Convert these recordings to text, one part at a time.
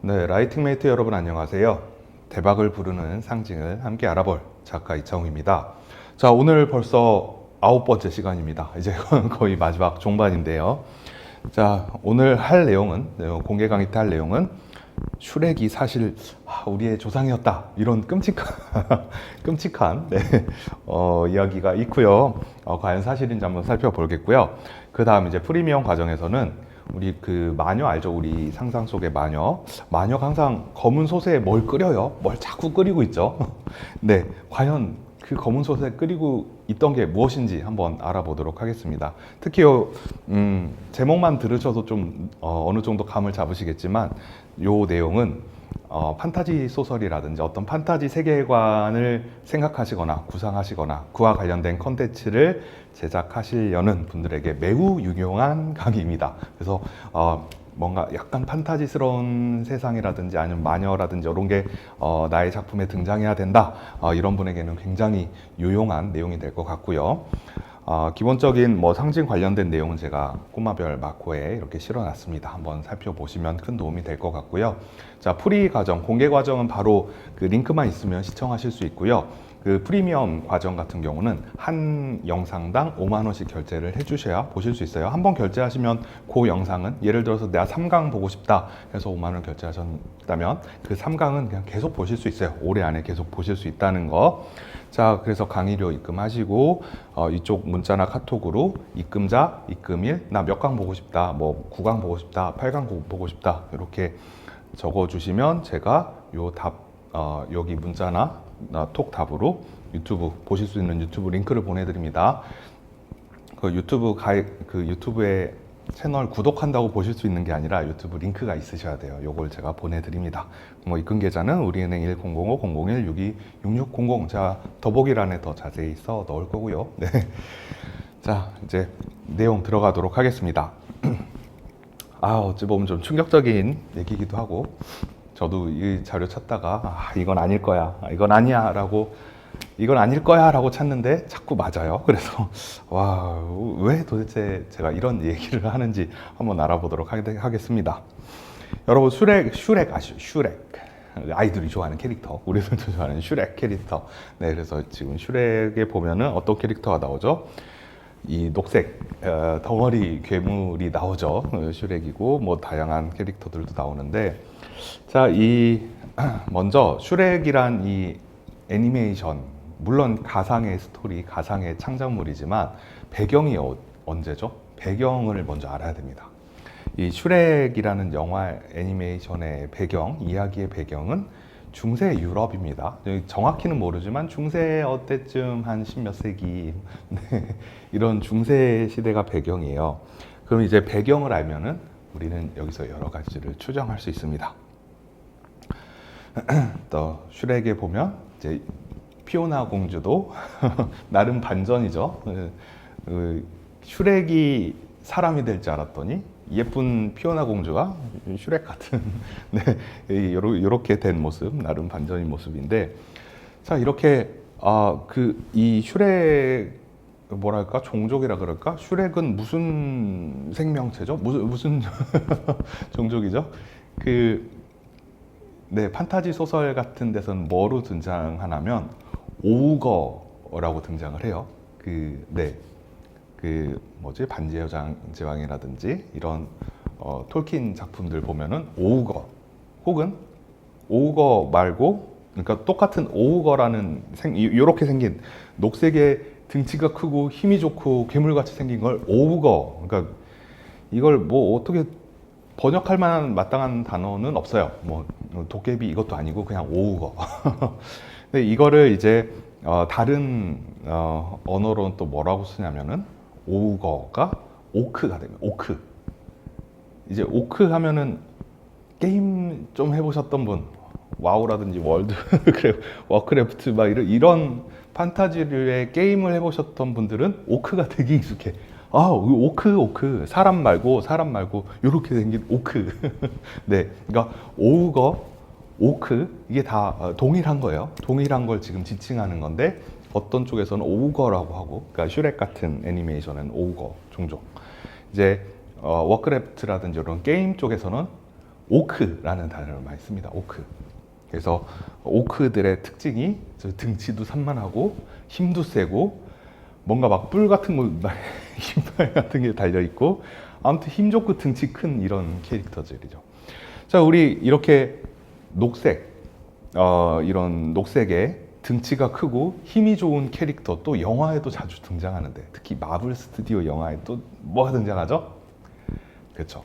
네, 라이팅메이트 여러분 안녕하세요. 대박을 부르는 상징을 함께 알아볼 작가 이창우입니다. 자, 오늘 벌써 9번째 시간입니다. 이제 거의 마지막 종반인데요. 자, 오늘 할 내용은, 공개 강의 때 할 내용은 슈렉이 사실 우리의 조상이었다, 이런 끔찍한 이야기가 있고요. 과연 사실인지 한번 살펴보겠고요. 그 다음 이제 프리미엄 과정에서는 우리 그 마녀 알죠? 우리 상상 속의 마녀. 마녀가 항상 검은 솥에 뭘 끓여요? 뭘 자꾸 끓이고 있죠? 네, 과연 그 검은 솥에 끓이고 있던 게 무엇인지 한번 알아보도록 하겠습니다. 특히 제목만 들으셔도 좀 어느 정도 감을 잡으시겠지만 요 내용은 판타지 소설이라든지 어떤 판타지 세계관을 생각하시거나 구상하시거나 그와 관련된 컨텐츠를 제작하시려는 분들에게 매우 유용한 강의입니다. 그래서 뭔가 약간 판타지스러운 세상이라든지 아니면 마녀라든지 이런 게 나의 작품에 등장해야 된다, 이런 분에게는 굉장히 유용한 내용이 될 것 같고요. 기본적인 상징 관련된 내용은 제가 꼬마별 마코에 이렇게 실어놨습니다. 한번 살펴보시면 큰 도움이 될 것 같고요. 자, 프리 과정, 공개 과정은 바로 그 링크만 있으면 시청하실 수 있고요. 그 프리미엄 과정 같은 경우는 한 영상당 5만 원씩 결제를 해주셔야 보실 수 있어요. 한번 결제하시면 그 영상은, 예를 들어서 내가 3강 보고 싶다 해서 5만 원 결제하셨다면 그 3강은 그냥 계속 보실 수 있어요. 올해 안에 계속 보실 수 있다는 거. 자, 그래서 강의료 입금하시고 이쪽 문자나 카톡으로 입금자, 입금일, 나 몇 강 보고 싶다, 뭐 9강 보고 싶다, 8강 보고 싶다, 이렇게 적어주시면 제가 요 답, 여기 문자나 톡 답으로 유튜브 보실 수 있는 유튜브 링크를 보내드립니다. 그 유튜브에 채널 구독한다고 보실 수 있는 게 아니라 유튜브 링크가 있으셔야 돼요. 요걸 제가 보내드립니다. 입금 계좌는 우리은행 1005-001-62-6600. 제가 더보기란에 더 자세히 써 넣을 거고요. 네. 자, 이제 내용 들어가도록 하겠습니다. 어찌 보면 좀 충격적인 얘기이기도 하고, 저도 이 자료 찾다가 이건 아닐 거야, 이건 아니야 라고, 이건 아닐 거야 라고 찾는데 자꾸 맞아요. 그래서 왜 도대체 제가 이런 얘기를 하는지 한번 알아보도록 하겠습니다. 여러분, 슈렉 아시죠? 슈렉. 아이들이 좋아하는 캐릭터, 우리들도 좋아하는 슈렉 캐릭터. 네, 그래서 지금 슈렉에 보면은 어떤 캐릭터가 나오죠? 이 녹색 덩어리 괴물이 나오죠. 슈렉이고 뭐 다양한 캐릭터들도 나오는데, 자, 먼저 슈렉이란 이 애니메이션, 물론 가상의 스토리, 가상의 창작물이지만 배경이 언제죠? 배경을 먼저 알아야 됩니다. 이 슈렉이라는 영화 애니메이션의 배경, 이야기의 배경은 중세 유럽입니다. 정확히는 모르지만 중세 어때쯤 한 10몇 세기 이런 중세 시대가 배경이에요. 그럼 이제 배경을 알면은 우리는 여기서 여러 가지를 추정할 수 있습니다. 또 슈렉에 보면 이제 피오나 공주도 나름 반전이죠. 슈렉이 사람이 될 줄 알았더니 예쁜 피오나 공주가 슈렉 같은 이렇게 된 모습, 나름 반전인 모습인데, 자, 이렇게 이 슈렉, 뭐랄까, 종족이라 그럴까? 슈렉은 무슨 생명체죠? 무슨 종족이죠? 판타지 소설 같은 데서는 뭐로 등장하냐면 오우거라고 등장을 해요. 반지의 제왕이라든지 이런 톨킨 작품들 보면은 오우거, 혹은 오우거 말고, 그러니까 똑같은 오우거라는 이렇게 생긴, 녹색의 등치가 크고 힘이 좋고 괴물같이 생긴 걸 오우거, 그러니까 이걸 뭐 어떻게 번역할 만한 마땅한 단어는 없어요. 뭐 도깨비 이것도 아니고 그냥 오우거. 근데 이거를 이제 다른 언어로는 또 뭐라고 쓰냐면은 오우거가 오크가 됩니다. 오크. 이제 오크 하면은 게임 좀 해보셨던 분, 와우라든지 월드 워크래프트 막 이런 판타지류의 게임을 해보셨던 분들은 오크가 되게 익숙해. 오크 사람 말고 이렇게 생긴 오크. 네, 그러니까 오우거, 오크, 이게 다 동일한 거예요. 동일한 걸 지금 지칭하는 건데, 어떤 쪽에서는 오우거라고 하고, 그러니까 슈렉 같은 애니메이션은 오우거 종족. 이제 워크래프트라든지 이런 게임 쪽에서는 오크라는 단어를 많이 씁니다. 오크. 그래서 오크들의 특징이 등치도 산만하고 힘도 세고 뭔가 막 뿔 같은 거 깃발 같은 게 달려 있고 아무튼 힘 좋고 등치 큰 이런 캐릭터들이죠. 자, 우리 이렇게 녹색 이런 녹색의 등치가 크고 힘이 좋은 캐릭터 또 영화에도 자주 등장하는데 특히 마블 스튜디오 영화에 또 뭐가 등장하죠? 그렇죠.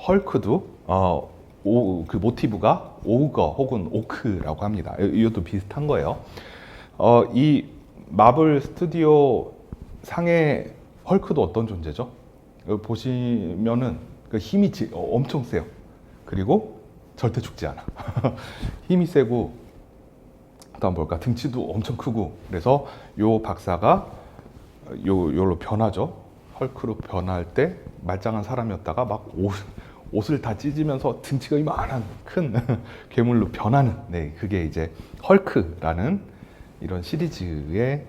헐크도 그 모티브가 오거 혹은 오크라고 합니다. 이것도 비슷한 거예요. 이 마블 스튜디오 상의 헐크도 어떤 존재죠? 여기 보시면은 그 힘이 엄청 세요. 그리고 절대 죽지 않아. 힘이 세고 그다음 뭘까? 등치도 엄청 크고 그래서 요 박사가 요로 변하죠. 헐크로 변할 때 말짱한 사람이었다가 막 옷을 다 찢으면서 등치가 이만한 큰 괴물로 변하는 그게 이제 헐크라는 이런 시리즈의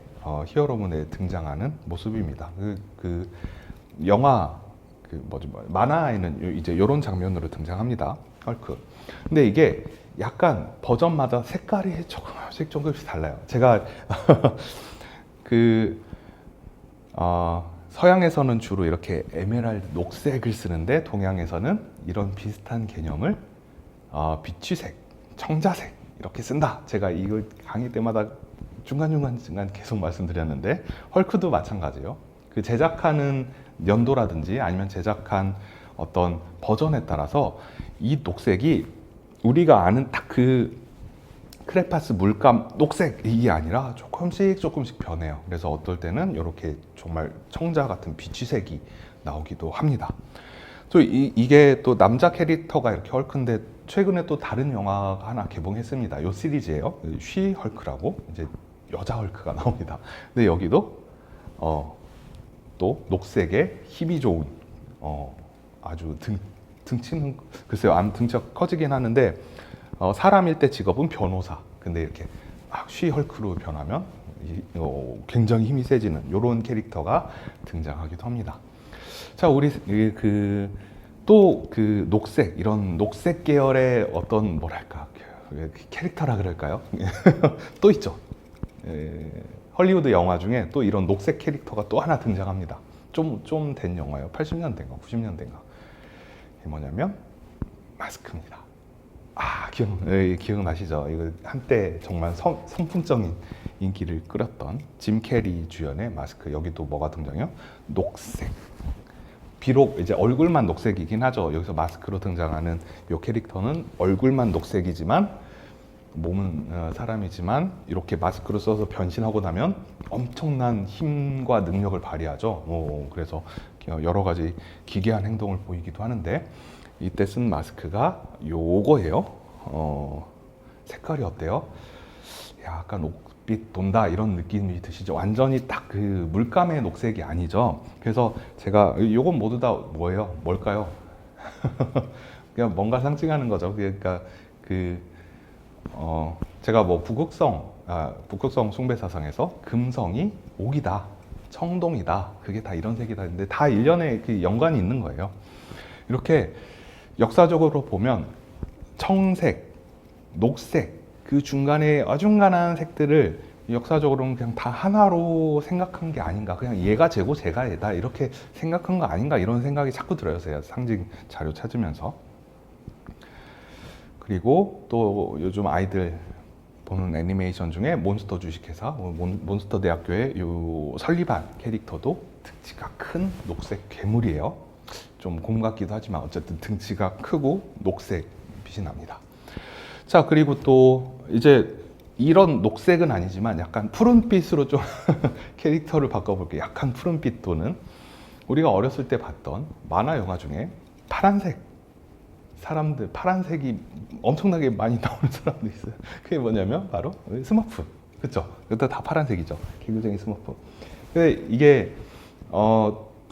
히어로물에 등장하는 모습입니다. 그 영화 만화에는 이제 이런 장면으로 등장합니다. 헐크. 근데 이게 약간 버전마다 색깔이 조금씩 달라요. 제가 서양에서는 주로 이렇게 에메랄드 녹색을 쓰는데 동양에서는 이런 비슷한 개념을 비취색, 청자색 이렇게 쓴다. 제가 이걸 강의 때마다 중간중간 계속 말씀드렸는데 헐크도 마찬가지예요. 그 제작하는 연도라든지 아니면 제작한 어떤 버전에 따라서 이 녹색이 우리가 아는 딱 그 크레파스 물감 녹색이 아니라 조금씩 변해요. 그래서 어떨 때는 이렇게 정말 청자 같은 비취색이 나오기도 합니다. 또 이게 또 남자 캐릭터가 이렇게 헐크인데 최근에 또 다른 영화가 하나 개봉했습니다. 이 시리즈예요. 쉬 헐크라고 이제 여자 헐크가 나옵니다. 근데 여기도 또 녹색의 힘이 좋은 아주 등치는 글쎄요, 등치가 커지긴 하는데 사람일 때 직업은 변호사. 근데 이렇게 막 쉬 헐크로 변하면 굉장히 힘이 세지는 이런 캐릭터가 등장하기도 합니다. 자, 우리 또 그 녹색 이런 녹색 계열의 어떤 뭐랄까 캐릭터라 그럴까요? 또 있죠. 헐리우드 영화 중에 또 이런 녹색 캐릭터가 또 하나 등장합니다. 좀 된 영화예요. 80년대인가 90년대인가. 이게 뭐냐면 마스크입니다. 기억나시죠? 이거 한때 정말 선풍적인 인기를 끌었던 짐 캐리 주연의 마스크. 여기도 뭐가 등장해요? 녹색. 비록 이제 얼굴만 녹색이긴 하죠. 여기서 마스크로 등장하는 이 캐릭터는 얼굴만 녹색이지만 몸은 사람이지만 이렇게 마스크를 써서 변신하고 나면 엄청난 힘과 능력을 발휘하죠. 그래서 여러 가지 기괴한 행동을 보이기도 하는데 이때 쓴 마스크가 요거예요. 색깔이 어때요? 약간 옥빛 돈다 이런 느낌이 드시죠? 완전히 딱 그 물감의 녹색이 아니죠. 그래서 제가 요건 모두 다 뭐예요? 뭘까요? 그냥 뭔가 상징하는 거죠. 그러니까 제가 뭐 북극성 숭배사상에서 금성이 옥이다, 청동이다, 그게 다 이런 색이다. 근데 다 일련의 그 연관이 있는 거예요. 이렇게 역사적으로 보면 청색, 녹색, 그 중간에 어중간한 색들을 역사적으로는 그냥 다 하나로 생각한 게 아닌가. 그냥 얘가 쟤고 쟤가 얘다 이렇게 생각한 거 아닌가 이런 생각이 자꾸 들어요. 제가 상징 자료 찾으면서. 그리고 또 요즘 아이들 보는 애니메이션 중에 몬스터 주식회사, 몬스터 대학교의 요 설리반 캐릭터도 등치가 큰 녹색 괴물이에요. 좀 곰 같기도 하지만 어쨌든 등치가 크고 녹색 빛이 납니다. 자, 그리고 또 이제 이런 녹색은 아니지만 약간 푸른빛으로 좀 캐릭터를 바꿔볼게요. 약간 푸른빛 또는 우리가 어렸을 때 봤던 만화 영화 중에 파란색 사람들, 파란색이 엄청나게 많이 나오는 사람도 있어요. 그게 뭐냐면 바로 스머프. 그쵸? 그것도 다 파란색이죠. 개구쟁이 스머프. 근데 이게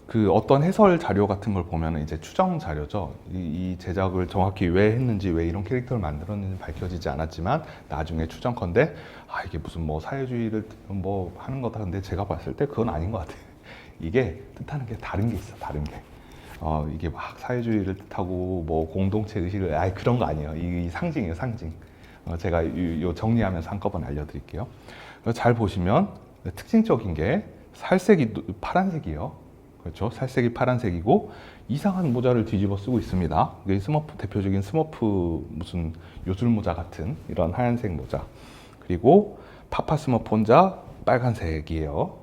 그 어떤 해설 자료 같은 걸 보면 이제 추정 자료죠. 이 제작을 정확히 왜 했는지, 왜 이런 캐릭터를 만들었는지 밝혀지지 않았지만 나중에 추정컨대 이게 무슨 뭐 사회주의를 뭐 하는 거다. 근데 제가 봤을 때 그건 아닌 것 같아요. 이게 뜻하는 게 다른 게 있어. 다른 게. 이게 막 사회주의를 뜻하고 뭐 공동체 의식을 그런 거 아니에요. 이 상징이에요, 상징. 제가 요 정리하면서 한꺼번에 알려드릴게요. 잘 보시면 특징적인 게 살색이 파란색이에요. 그렇죠? 살색이 파란색이고 이상한 모자를 뒤집어 쓰고 있습니다. 이게 스머프 대표적인 스머프 무슨 요술 모자 같은 이런 하얀색 모자. 그리고 파파 스머프 혼자 빨간색이에요.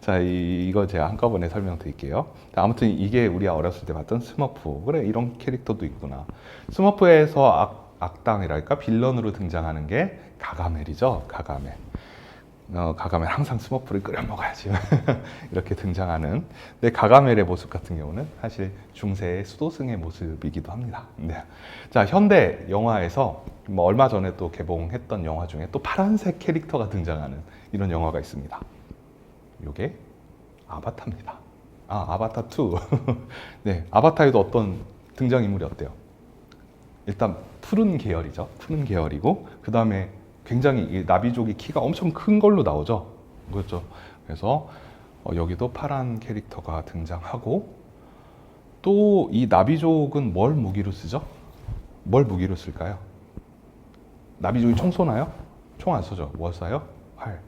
자, 이거 제가 한꺼번에 설명드릴게요. 아무튼 이게 우리가 어렸을 때 봤던 스머프. 그래, 이런 캐릭터도 있구나. 스머프에서 악당이랄까 빌런으로 등장하는 게 가가멜이죠. 가가멜. 가가멜 항상 스머프를 끓여 먹어야지 이렇게 등장하는. 근데 가가멜의 모습 같은 경우는 사실 중세의 수도승의 모습이기도 합니다. 네. 자, 현대 영화에서 뭐 얼마 전에 또 개봉했던 영화 중에 또 파란색 캐릭터가 등장하는 이런 영화가 있습니다. 요게 아바타입니다. 아바타 2. 네, 아바타에도 어떤 등장인물이 어때요? 일단 푸른 계열이죠. 푸른 계열이고 그 다음에 굉장히 이 나비족이 키가 엄청 큰 걸로 나오죠. 그렇죠. 그래서 여기도 파란 캐릭터가 등장하고 또 이 나비족은 뭘 무기로 쓰죠? 뭘 무기로 쓸까요? 나비족이 총 쏘나요? 총 안 쏘죠. 뭘 쏴요? 활.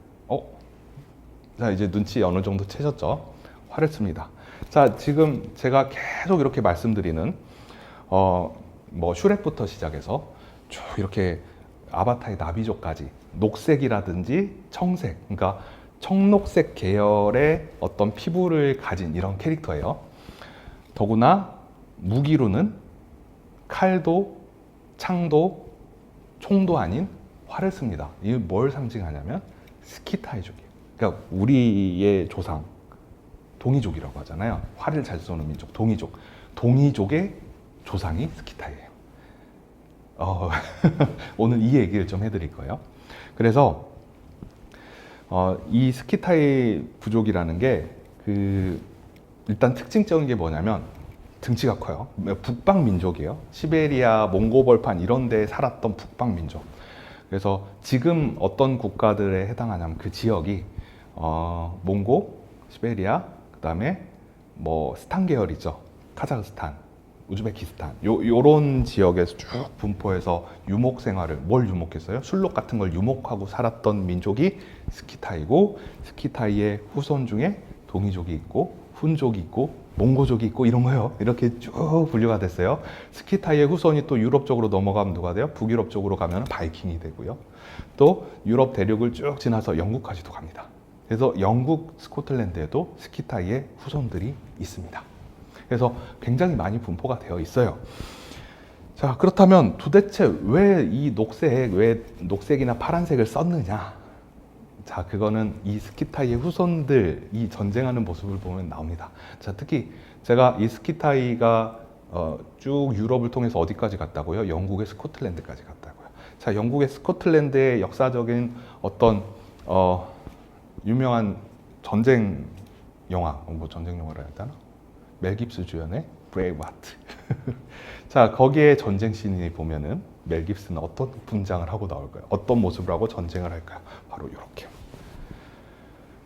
자, 이제 눈치 어느 정도 채셨죠? 활을 씁니다. 자, 지금 제가 계속 이렇게 말씀드리는 뭐 슈렉부터 시작해서 쭉 이렇게 아바타의 나비족까지 녹색이라든지 청색, 그러니까 청록색 계열의 어떤 피부를 가진 이런 캐릭터예요. 더구나 무기로는 칼도 창도 총도 아닌 활을 씁니다. 이게 뭘 상징하냐면 스키타이족이에요. 그러니까 우리의 조상 동이족이라고 하잖아요. 활을 잘 쏘는 민족 동이족. 동이족의 조상이 스키타이예요. 오늘 이 얘기를 좀 해드릴 거예요. 그래서 이 스키타이 부족이라는 게 일단 특징적인 게 뭐냐면 등치가 커요. 북방 민족이에요. 시베리아, 몽고벌판 이런 데 살았던 북방 민족. 그래서 지금 어떤 국가들에 해당하냐면 그 지역이 몽고, 시베리아, 그다음에 뭐 스탄 계열이죠. 카자흐스탄, 우즈베키스탄 요런 지역에서 쭉 분포해서 유목 생활을 뭘 유목했어요? 술록 같은 걸 유목하고 살았던 민족이 스키타이고 스키타이의 후손 중에 동이족이 있고 훈족이 있고 몽고족이 있고 이런 거예요. 이렇게 쭉 분류가 됐어요. 스키타이의 후손이 또 유럽 쪽으로 넘어가면 누가 돼요? 북유럽 쪽으로 가면 바이킹이 되고요. 또 유럽 대륙을 쭉 지나서 영국까지도 갑니다. 그래서 영국 스코틀랜드에도 스키타이의 후손들이 있습니다. 그래서 굉장히 많이 분포가 되어 있어요. 자, 그렇다면 도대체 왜 녹색이나 파란색을 썼느냐? 자, 그거는 이 스키타이의 후손들이 전쟁하는 모습을 보면 나옵니다. 자, 특히 제가 이 스키타이가 쭉 유럽을 통해서 어디까지 갔다고요? 영국의 스코틀랜드까지 갔다고요. 자, 영국의 스코틀랜드의 역사적인 어떤 유명한 전쟁 영화, 뭐 전쟁 영화라 해야 되나? 멜 깁스 주연의 브레이브하트. 자, 거기에 전쟁 씬이 보면은 멜 깁스는 어떤 분장을 하고 나올까요? 어떤 모습을 하고 전쟁을 할까요? 바로 이렇게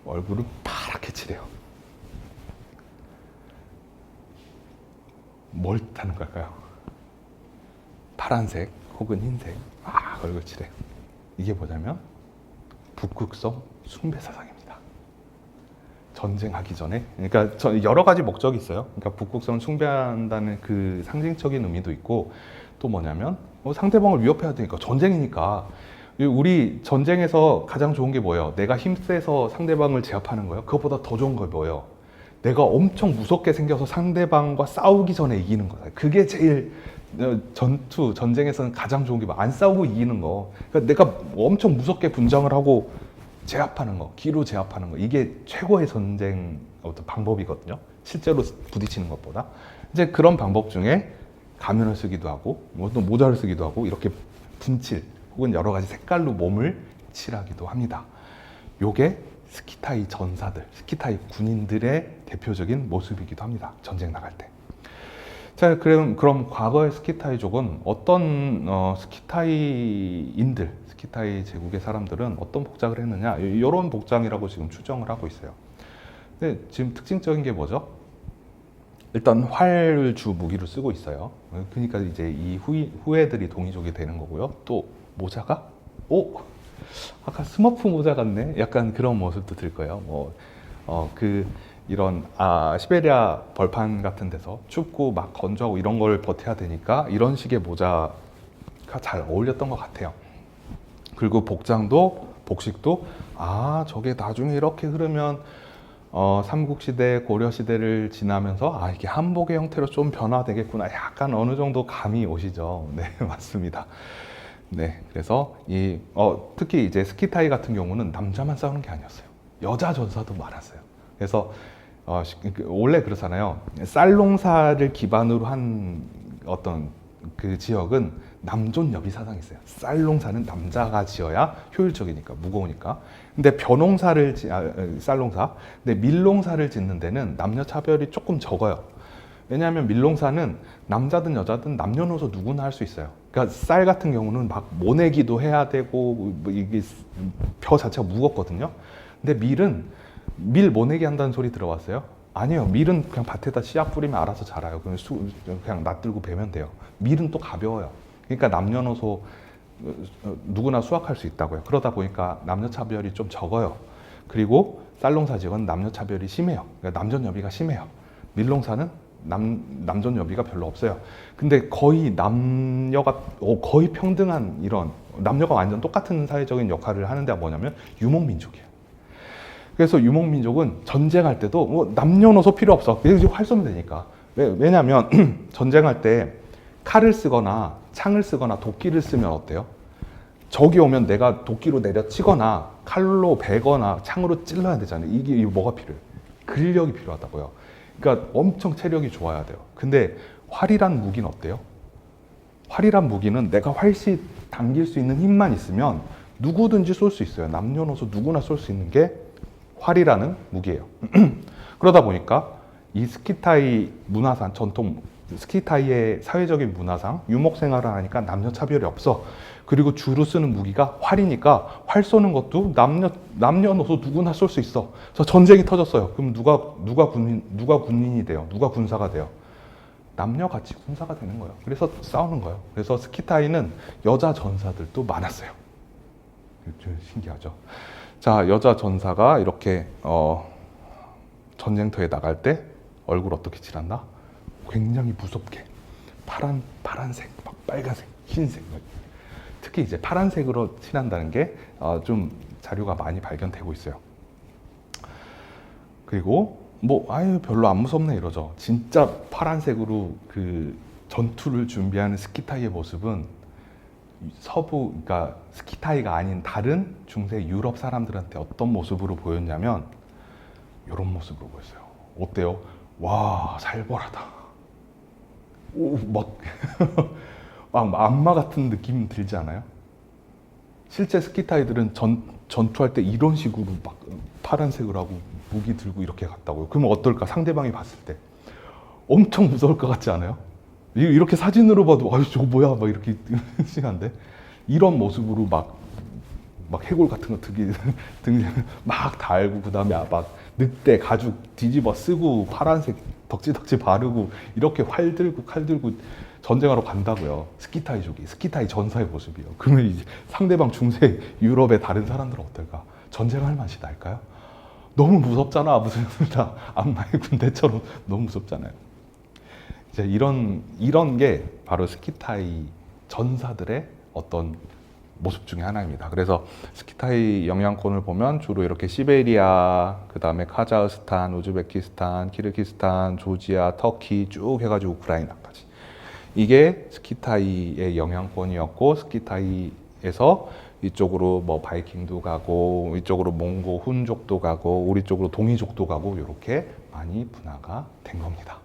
얼굴을 파랗게 칠해요. 뭘 뜻하는 걸까요? 파란색 혹은 흰색 얼굴 칠해요. 이게 뭐냐면 북극성 숭배 사상입니다. 전쟁하기 전에, 그러니까 여러 가지 목적이 있어요. 그러니까 북극성을 숭배한다는 그 상징적인 의미도 있고, 또 뭐냐면 상대방을 위협해야 되니까, 전쟁이니까. 우리 전쟁에서 가장 좋은 게 뭐예요? 내가 힘세서 상대방을 제압하는 거예요. 그것보다 더 좋은 건 뭐예요? 내가 엄청 무섭게 생겨서 상대방과 싸우기 전에 이기는 거다. 그게 제일 전쟁에서는 가장 좋은 게 안 싸우고 이기는 거. 그러니까 내가 엄청 무섭게 분장을 하고 제압하는 거, 기로 제압하는 거, 이게 최고의 전쟁 어떤 방법이거든요. 실제로 부딪히는 것보다. 이제 그런 방법 중에 가면을 쓰기도 하고, 어떤 모자를 쓰기도 하고, 이렇게 분칠 혹은 여러 가지 색깔로 몸을 칠하기도 합니다. 요게 스키타이 전사들, 스키타이 군인들의 대표적인 모습이기도 합니다. 전쟁 나갈 때. 자, 그럼 과거의 스키타이족은 어떤 스키타이인들, 스키타이 제국의 사람들은 어떤 복장을 했느냐? 이런 복장이라고 지금 추정을 하고 있어요. 근데 지금 특징적인 게 뭐죠? 일단 활주 무기로 쓰고 있어요. 그러니까 이제 이 후예들이 동이족이 되는 거고요. 또 모자가 아까 스머프 모자 같네. 약간 그런 모습도 들 거예요. 이런 시베리아 벌판 같은 데서 춥고 막 건조하고 이런 걸 버텨야 되니까 이런 식의 모자가 잘 어울렸던 것 같아요. 그리고 복식도 저게 나중에 이렇게 흐르면 삼국시대, 고려시대를 지나면서 이게 한복의 형태로 좀 변화되겠구나. 약간 어느 정도 감이 오시죠. 네, 맞습니다. 네, 그래서 특히 이제 스키타이 같은 경우는 남자만 싸우는 게 아니었어요. 여자 전사도 많았어요. 그래서 원래 그렇잖아요. 쌀농사를 기반으로 한 어떤 그 지역은 남존여비 사상이 있어요. 쌀농사는 남자가 지어야 효율적이니까, 무거우니까. 근데 쌀농사. 근데 밀농사를 짓는 데는 남녀 차별이 조금 적어요. 왜냐하면 밀농사는 남자든 여자든 남녀노소 누구나 할 수 있어요. 그러니까 쌀 같은 경우는 막 모내기도 해야 되고 이게 벼 자체가 무겁거든요. 근데 밀 모내기 한다는 소리 들어봤어요? 아니에요. 밀은 그냥 밭에다 씨앗 뿌리면 알아서 자라요. 그냥 놔들고 베면 돼요. 밀은 또 가벼워요. 그러니까 남녀노소 누구나 수확할 수 있다고요. 그러다 보니까 남녀 차별이 좀 적어요. 그리고 쌀농사 지역은 남녀 차별이 심해요. 그러니까 남존여비가 심해요. 밀농사는 남존여비가 별로 없어요. 근데 거의 남녀가 거의 평등한 이런 남녀가 완전 똑같은 사회적인 역할을 하는 데가 뭐냐면 유목민족이에요. 그래서 유목민족은 전쟁할 때도 남녀노소 필요 없어. 그냥 활 쏘면 되니까. 왜냐하면 전쟁할 때 칼을 쓰거나 창을 쓰거나 도끼를 쓰면 어때요? 적이 오면 내가 도끼로 내려치거나 칼로 베거나 창으로 찔러야 되잖아요. 이게 뭐가 필요해요? 근력이 필요하다고요. 그러니까 엄청 체력이 좋아야 돼요. 근데 활이란 무기는 어때요? 활이란 무기는 내가 활시 당길 수 있는 힘만 있으면 누구든지 쏠 수 있어요. 남녀노소 누구나 쏠 수 있는 게 활이라는 무기예요. 그러다 보니까 이 스키타이 문화상, 전통 스키타이의 사회적인 문화상 유목 생활을 하니까 남녀 차별이 없어. 그리고 주로 쓰는 무기가 활이니까 활 쏘는 것도 남녀노소 누구나 쏠 수 있어. 그래서 전쟁이 터졌어요. 그럼 누가 군인이 돼요? 누가 군사가 돼요? 남녀 같이 군사가 되는 거예요. 그래서 싸우는 거예요. 그래서 스키타이는 여자 전사들도 많았어요. 좀 신기하죠. 자, 여자 전사가 이렇게 전쟁터에 나갈 때 얼굴 어떻게 칠한다? 굉장히 무섭게 파란색, 막 빨간색, 흰색. 특히 이제 파란색으로 칠한다는 게 좀 자료가 많이 발견되고 있어요. 그리고 별로 안 무섭네 이러죠. 진짜 파란색으로 그 전투를 준비하는 스키타이의 모습은 그러니까 스키타이가 아닌 다른 중세 유럽 사람들한테 어떤 모습으로 보였냐면 이런 모습으로 보였어요. 어때요? 와, 살벌하다. 막 악마 같은 느낌 들지 않아요? 실제 스키타이들은 전투할 때 이런 식으로 막 파란색을 하고 무기 들고 이렇게 갔다고요. 그러면 어떨까? 상대방이 봤을 때 엄청 무서울 것 같지 않아요? 이렇게 사진으로 봐도 저거 뭐야? 막 이렇게 싱한데 이런 모습으로 막 해골 같은 거 등에 막 달고 그다음에 막 늑대 가죽 뒤집어 쓰고 파란색 덕지덕지 바르고 이렇게 활 들고 칼 들고 전쟁하러 간다고요. 스키타이 전사의 모습이요. 그러면 이제 상대방 중세 유럽의 다른 사람들은 어떨까? 전쟁할 맛이 날까요? 너무 무섭잖아. 무슨 악마의 군대처럼 너무 무섭잖아요. 이제 이런 게 바로 스키타이 전사들의 어떤 모습 중에 하나입니다. 그래서 스키타이 영향권을 보면 주로 이렇게 시베리아, 그 다음에 카자흐스탄, 우즈베키스탄, 키르기스탄, 조지아, 터키 쭉 해가지고 우크라이나까지. 이게 스키타이의 영향권이었고, 스키타이에서 이쪽으로 바이킹도 가고, 이쪽으로 몽고 훈족도 가고, 우리 쪽으로 동이족도 가고, 이렇게 많이 분화가 된 겁니다.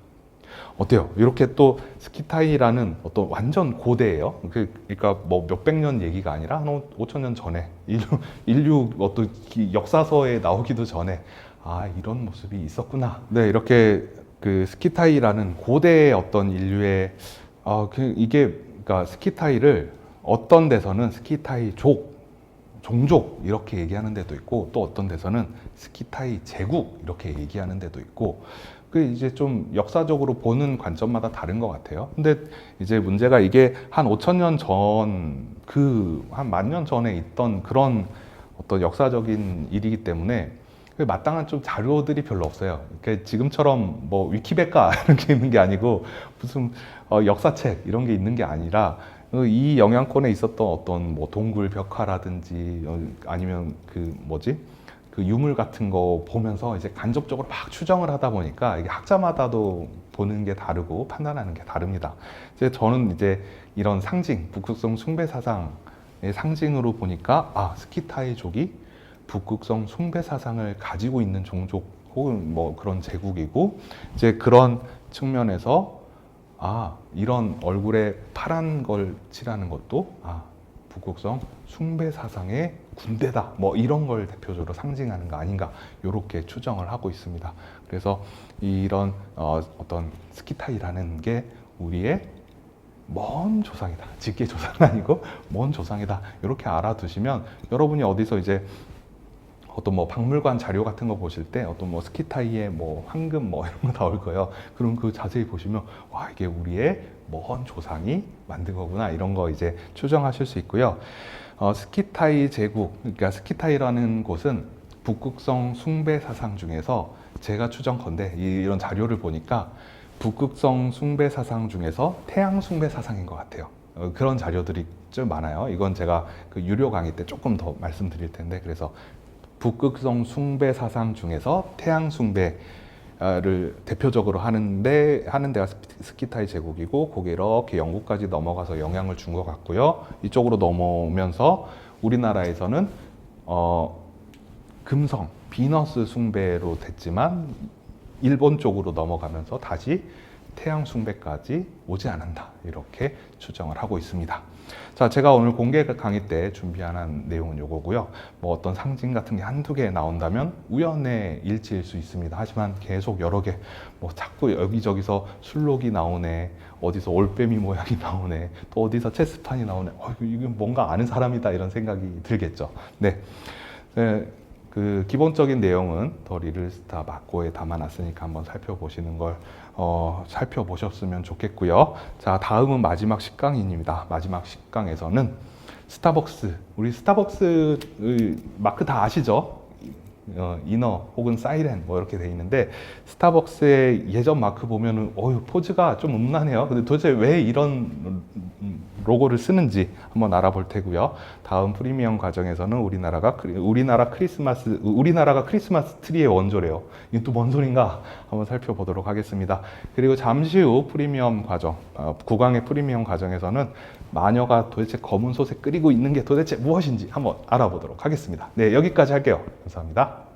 어때요? 이렇게 또 스키타이라는 어떤 완전 고대예요. 그러니까 몇백 년 얘기가 아니라 한 5천 년 전에 인류 어떤 역사서에 나오기도 전에 이런 모습이 있었구나. 네, 이렇게 그 스키타이라는 고대의 어떤 인류의 그러니까 스키타이를 어떤 데서는 스키타이 종족 이렇게 얘기하는 데도 있고 또 어떤 데서는 스키타이 제국 이렇게 얘기하는 데도 있고 그 이제 좀 역사적으로 보는 관점마다 다른 것 같아요. 근데 이제 문제가 이게 한 5천 년 전, 그 한 만 년 전에 있던 그런 어떤 역사적인 일이기 때문에 그 마땅한 좀 자료들이 별로 없어요. 그러니까 지금처럼 뭐 위키백과 이런 게 있는 게 아니고 무슨 역사책 이런 게 있는 게 아니라 이 영향권에 있었던 어떤 뭐 동굴 벽화라든지 아니면 그 뭐지? 그 유물 같은 거 보면서 이제 간접적으로 막 추정을 하다 보니까 이게 학자마다도 보는 게 다르고 판단하는 게 다릅니다. 이제 저는 이제 이런 상징, 북극성 숭배 사상의 상징으로 보니까 아, 스키타이족이 북극성 숭배 사상을 가지고 있는 종족 혹은 뭐 그런 제국이고 이제 그런 측면에서 아, 이런 얼굴에 파란 걸 칠하는 것도 아, 북극성 숭배 사상의 군대다 뭐 이런 걸 대표적으로 상징하는 거 아닌가 이렇게 추정을 하고 있습니다. 그래서 이런 어떤 스키타이라는 게 우리의 먼 조상이다, 직계 조상은 아니고 먼 조상이다 이렇게 알아두시면 여러분이 어디서 이제 어떤 뭐 박물관 자료 같은 거 보실 때 어떤 뭐 스키타이의 뭐 황금 뭐 이런 거 나올 거예요. 그럼 그 자세히 보시면 와, 이게 우리의 먼 조상이 만든 거구나 이런 거 이제 추정하실 수 있고요. 스키타이 제국, 그러니까 스키타이라는 곳은 북극성 숭배 사상 중에서 제가 추정컨대 이런 자료를 보니까 북극성 숭배 사상 중에서 태양 숭배 사상인 것 같아요. 그런 자료들이 좀 많아요. 이건 제가 그 유료 강의 때 조금 더 말씀드릴 텐데, 그래서 북극성 숭배 사상 중에서 태양 숭배를 대표적으로 하는 데가 스키타이 제국이고, 거기 이렇게 영국까지 넘어가서 영향을 준 것 같고요. 이쪽으로 넘어오면서 우리나라에서는 금성, 비너스 숭배로 됐지만 일본 쪽으로 넘어가면서 다시 태양 숭배까지 오지 않는다, 이렇게 추정을 하고 있습니다. 자, 제가 오늘 공개 강의 때 준비한 내용은 요거고요. 뭐 어떤 상징 같은 게 한두 개 나온다면 우연의 일치일 수 있습니다. 하지만 계속 여러 개, 뭐 자꾸 여기저기서 술록이 나오네, 어디서 올빼미 모양이 나오네, 또 어디서 체스판이 나오네, 이건 뭔가 아는 사람이다, 이런 생각이 들겠죠. 네. 그 기본적인 내용은 더 리를스타 마코에 담아놨으니까 한번 살펴보시는 걸 살펴보셨으면 좋겠고요. 자, 다음은 마지막 10강입니다. 마지막 10강에서는 스타벅스, 우리 스타벅스 마크 다 아시죠? 이너 혹은 사이렌 뭐 이렇게 돼 있는데, 스타벅스의 예전 마크 보면은 포즈가 좀 음란해요. 근데 도대체 왜 이런 로고를 쓰는지 한번 알아볼 테고요. 다음 프리미엄 과정에서는 우리나라가 크리스마스 트리의 원조래요. 이게 또 뭔 소린가 한번 살펴보도록 하겠습니다. 그리고 잠시 후 프리미엄 과정, 9강의 프리미엄 과정에서는 마녀가 도대체 검은 솥에 끓이고 있는 게 도대체 무엇인지 한번 알아보도록 하겠습니다. 네, 여기까지 할게요. 감사합니다.